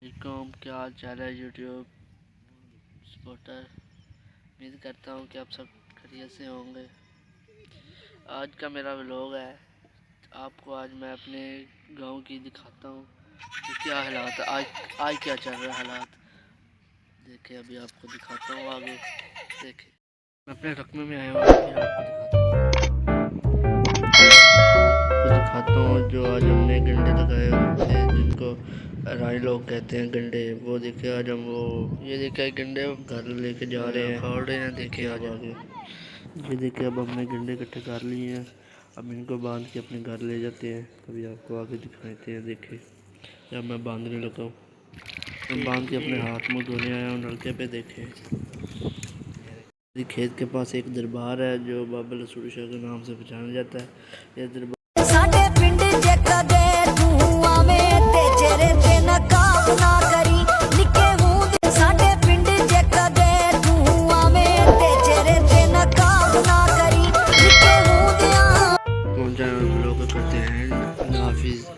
वालेकुम, क्या हाल चाल है यूट्यूब सपोर्टर। उम्मीद करता हूँ कि आप सब खैरियत से होंगे। आज का मेरा व्लॉग है। आपको आज मैं अपने गांव की दिखाता हूँ कि क्या हालात है आज क्या चल रहा है हालात। देखिए अभी आपको दिखाता हूँ आगे। देखिए मैं अपने रकमे में आया हूँ, फिर आपको दिखाता हूँ जो आज हमने गंडे लगाए हुए थे, जिनको राई लोग कहते हैं गंडे। वो देखिए आज हम ये देखिए गंडे घर लेके जा रहे हैं, फाड़ रहे हैं। देखिए आज आगे ये देखिए अब हमने गंडे इकट्ठे कर लिए हैं। अब इनको बांध के अपने घर ले जाते हैं। अभी आपको आगे दिखाते हैं। देखिए जब मैं बांधने लगा हूँ, मैं बांध के अपने हाथ मुँह धोने आया हूँ नलके पे। देखे खेत के पास एक दरबार है जो बाबा लसूड़ी शाह के नाम से पहचाना जाता है। यह दरबार लोग करते हैं। हाफिज़।